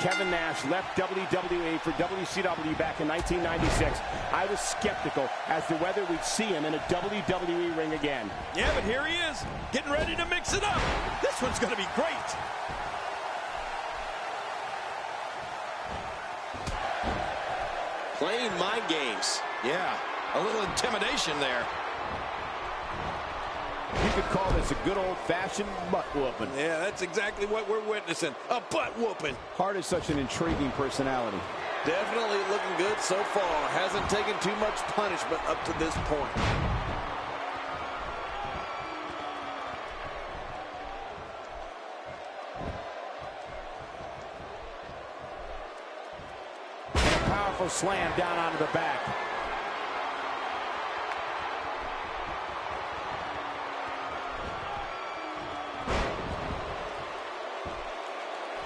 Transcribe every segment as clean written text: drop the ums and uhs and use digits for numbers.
Kevin Nash left WWE for WCW back in 1996, I was skeptical as to whether we'd see him in a WWE ring again. Yeah, but here he is, getting ready to mix it up. This one's going to be great. Playing mind games. Yeah, a little intimidation there. You could call this a good old-fashioned butt-whooping. Yeah, that's exactly what we're witnessing, a butt-whooping. Hart is such an intriguing personality. Definitely looking good so far. Hasn't taken too much punishment up to this point. Powerful slam down onto the back.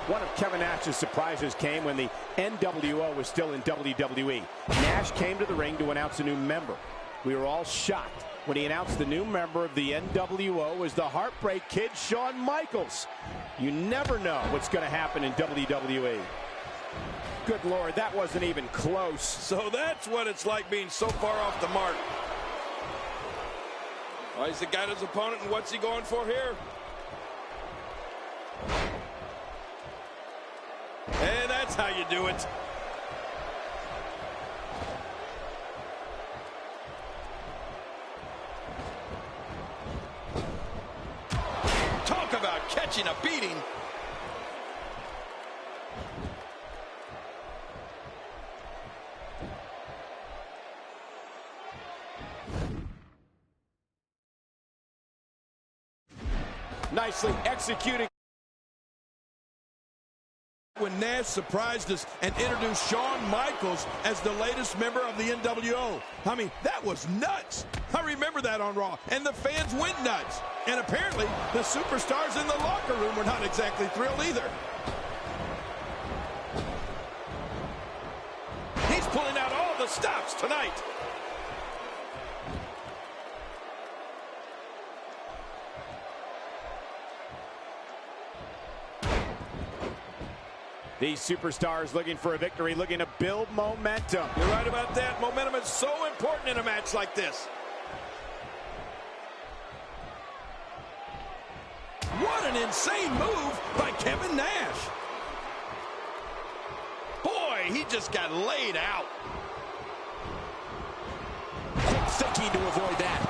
One of Kevin Nash's surprises came when the NWO was still in WWE. Nash came to the ring to announce a new member. We were all shocked when he announced the new member of the NWO was the Heartbreak Kid, Shawn Michaels. You never know what's going to happen in WWE. Good Lord, that wasn't even close. So that's what it's like being so far off the mark. Well, he's got his opponent, and what's he going for here? And that's how you do it. Talk about catching a beating. Nicely executed. When Nash surprised us and introduced Shawn Michaels as the latest member of the NWO. I mean, that was nuts. I remember that on Raw, and the fans went nuts. And apparently, the superstars in the locker room were not exactly thrilled either. He's pulling out all the stops tonight. These superstars looking for a victory, looking to build momentum. You're right about that. Momentum is so important in a match like this. What an insane move by Kevin Nash. Boy, he just got laid out. Quick thinking to avoid that.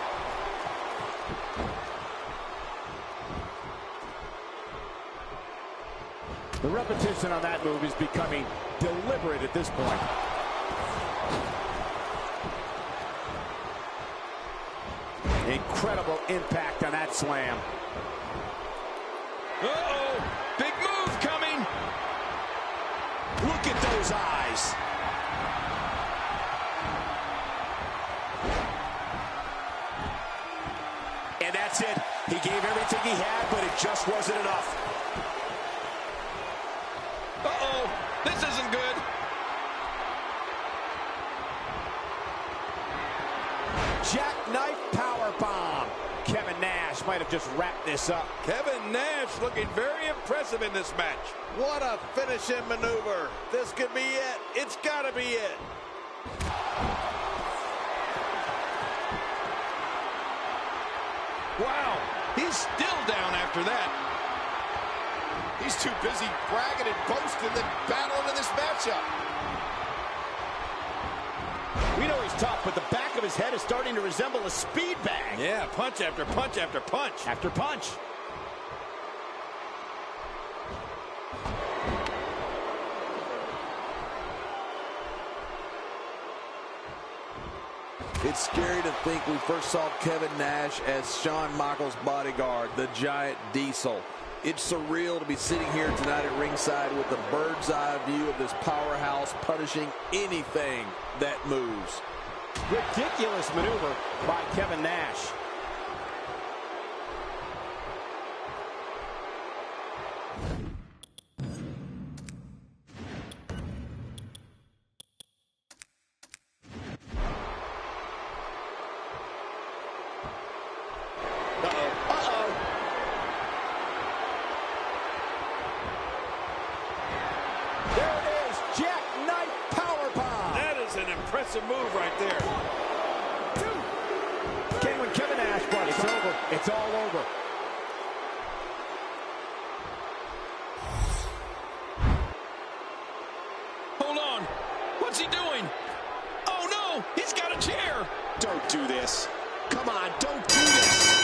The repetition on that move is becoming deliberate at this point. Incredible impact on that slam. Uh-oh, big move coming. Look at those eyes. And that's it. He gave everything he had, but it just wasn't enough. Uh-oh, this isn't good. Jackknife powerbomb. Kevin Nash might have just wrapped this up. Kevin Nash looking very impressive in this match. What a finishing maneuver. This could be it. It's got to be it. Wow, he's still down after that. He's too busy bragging and boasting than battling in this matchup. We know he's tough, but the back of his head is starting to resemble a speed bag. Yeah, punch after punch after punch. After punch. It's scary to think we first saw Kevin Nash as Shawn Michaels' bodyguard, the Giant Diesel. It's surreal to be sitting here tonight at ringside with a bird's eye view of this powerhouse punishing anything that moves. Ridiculous maneuver by Kevin Nash. aggressive move right there. Ken, when Kevin Nash brought it's over. It's all over. Hold on. What's he doing? Oh, no. He's got a chair. Don't do this. Come on, don't do this.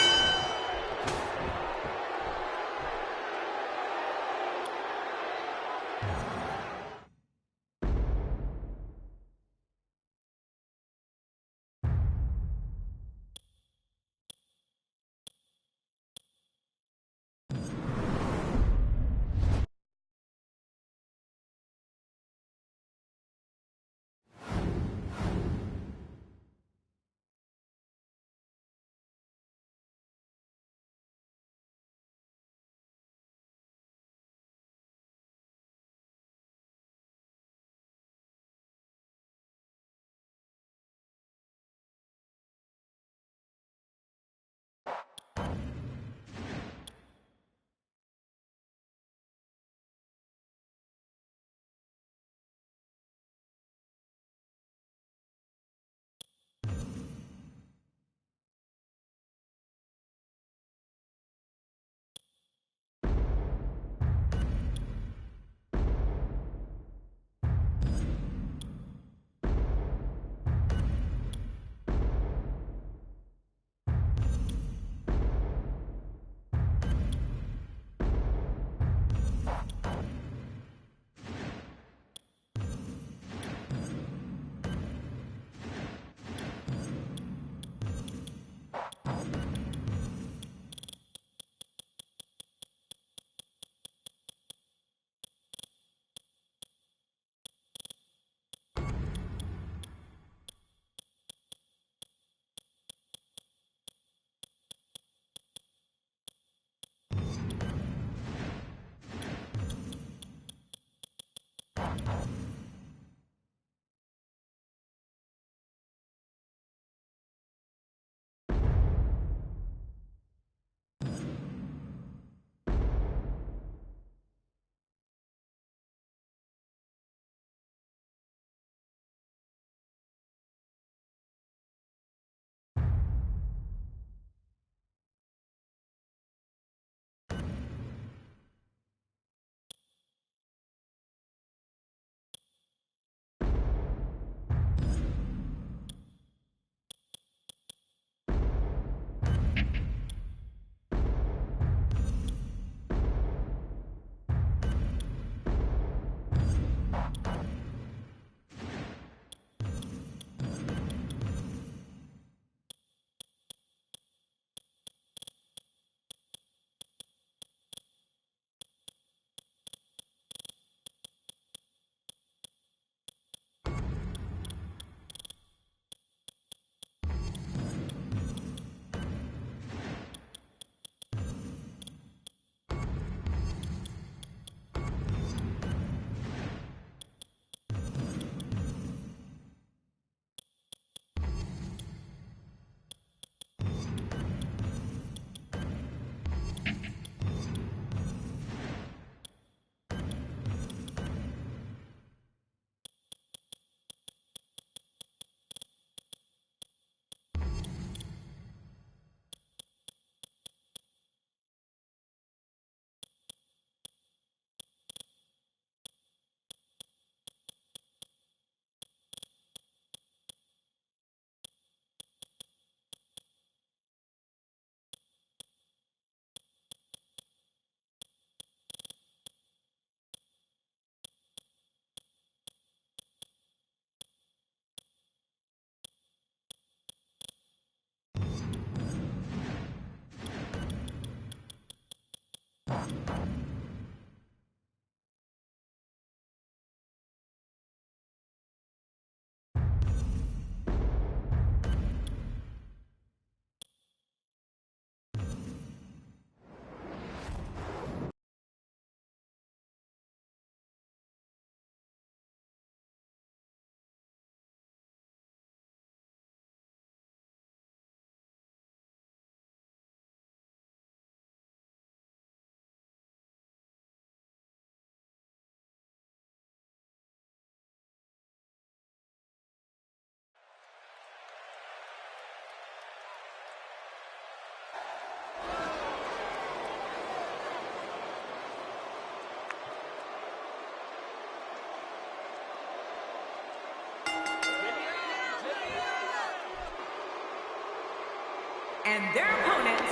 And their opponents,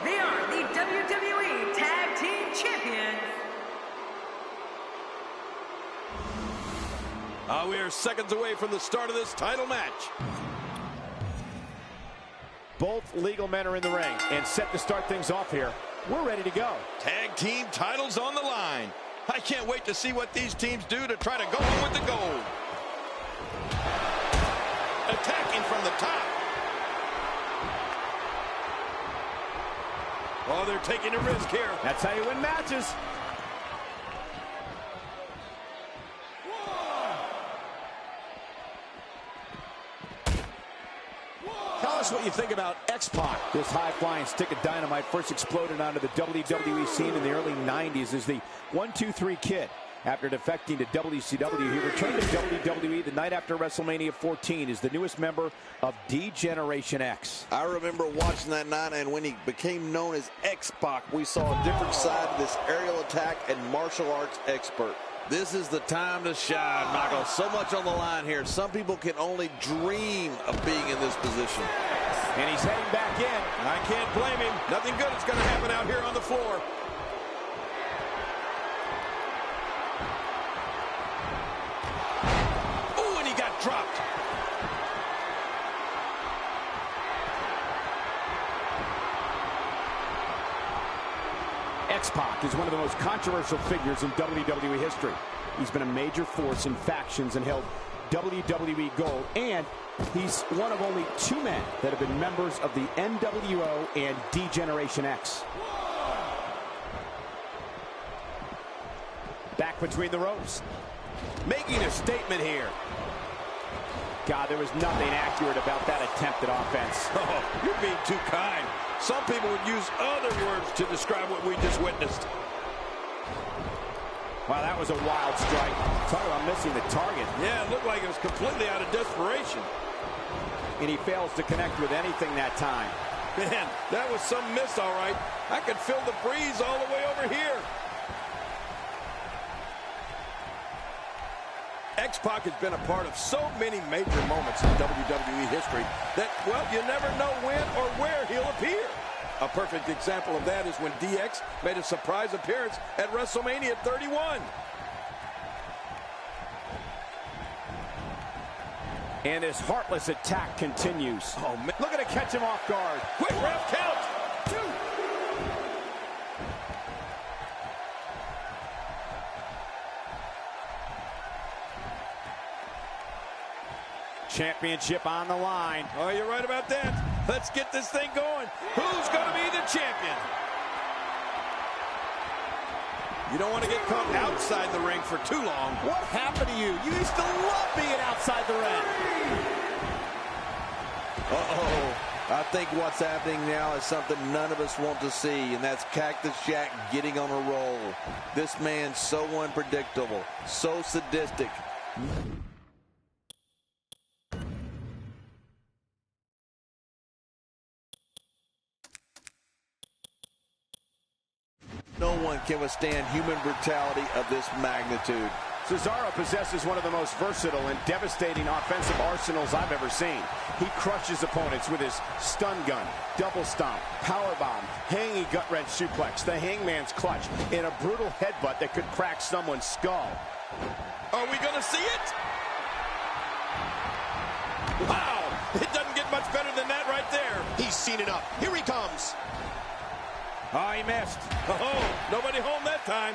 they are the WWE Tag Team Champions. We are seconds away from the start of this title match. Both legal men are in the ring and set to start things off here. We're ready to go. Tag team titles on the line. I can't wait to see what these teams do to try to go home with the gold. Attacking from the top. Oh, they're taking a risk here. That's how you win matches. Tell us what you think about X-Pac. This high-flying stick of dynamite first exploded onto the WWE scene in the early 90s as the 1-2-3 Kid. After defecting to WCW, he returned to WWE the night after WrestleMania 14 as the newest member of D-Generation X. I remember watching that night, and when he became known as X-Pac, we saw a different side of this aerial attack and martial arts expert. This is the time to shine, Michael. So much on the line here. Some people can only dream of being in this position. And he's heading back in. I can't blame him. Nothing good is going to happen out here on the floor. Oh, and he got dropped. X-Pac is one of the most controversial figures in WWE history. He's been a major force in factions and held WWE gold, and he's one of only 2 men that have been members of the NWO and D-Generation X. Back between the ropes. Making a statement here. God, there was nothing accurate about that attempted offense. Oh, you're being too kind. Some people would use other words to describe what we just witnessed. Wow, that was a wild strike. Talk about missing the target. Yeah, it looked like it was completely out of desperation. And he fails to connect with anything that time. Man, that was some miss, all right. I could feel the breeze all the way over here. X-Pac has been a part of so many major moments in WWE history that, well, you never know when or where he'll appear. A perfect example of that is when DX made a surprise appearance at WrestleMania 31. And his heartless attack continues. Oh, man. Look at it catch him off guard. Quick ref count. 2. Championship on the line. Oh, you're right about that. Let's get this thing going. Who's going to be the champion? You don't want to get caught outside the ring for too long. What happened to you? You used to love being outside the ring. Uh-oh. I think what's happening now is something none of us want to see, and that's Cactus Jack getting on a roll. This man's so unpredictable, so sadistic. No one can withstand human brutality of this magnitude. Cesaro possesses one of the most versatile and devastating offensive arsenals I've ever seen. He crushes opponents with his stun gun, double stomp, powerbomb, hanging gut-wrench suplex, the hangman's clutch, and a brutal headbutt that could crack someone's skull. Are we going to see it? Wow! It doesn't get much better than that right there. He's seen enough. Here he comes. Oh, he missed. Oh, nobody home that time.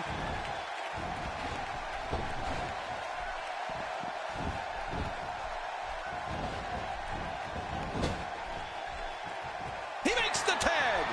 He makes the tag.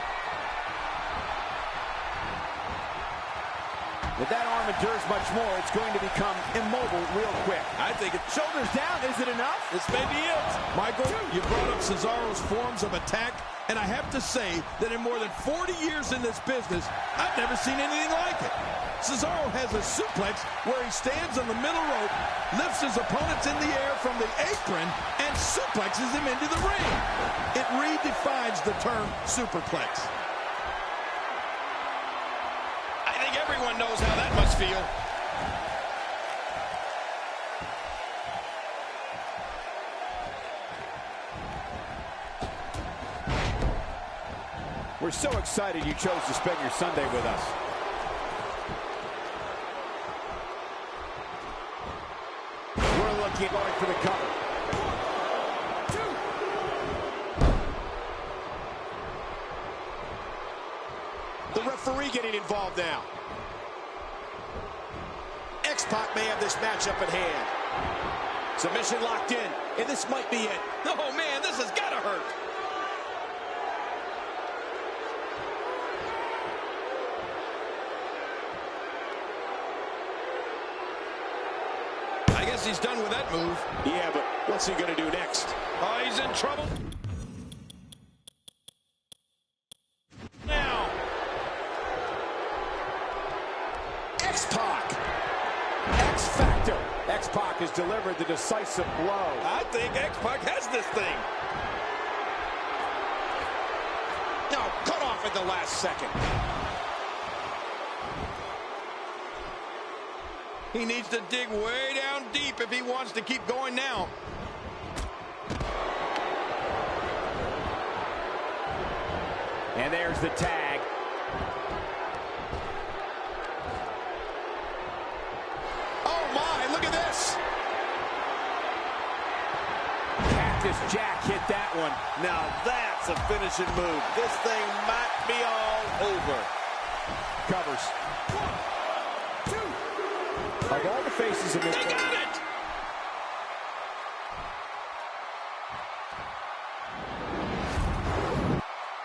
If that arm endures much more, it's going to become immobile real quick. I think it's Shoulders down, is it enough? This may be it. Michael, you brought up Cesaro's forms of attack, and I have to say that in more than 40 years in this business, I've never seen anything like it. Cesaro has a suplex where he stands on the middle rope, lifts his opponents in the air from the apron, and suplexes him into the ring. It redefines the term superplex. I think everyone knows how that must feel. We're so excited you chose to spend your Sunday with us. We're looking at going for the cover. 1, 2. The referee getting involved now. X-Pac may have this matchup at hand. Submission locked in, and this might be it. Oh, man, this has got to hurt. I guess he's done with that move. Yeah, but what's he going to do next? Oh, he's in trouble. Now. X-Pac. X-Factor. X-Pac has delivered the decisive blow. I think X-Pac has this thing. No, cut off at the last second. He needs to dig way down deep if he wants to keep going now. And there's the tag. Oh, my, look at this. Cactus Jack hit that one. Now that's a finishing move. This thing might be all over. Covers. 1, 2. Of all the faces in this They got it!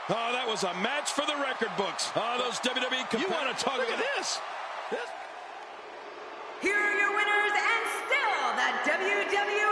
Oh, that was a match for the record books. Oh, those WWE competitors. You want to talk about this? Here are your winners and still the WWE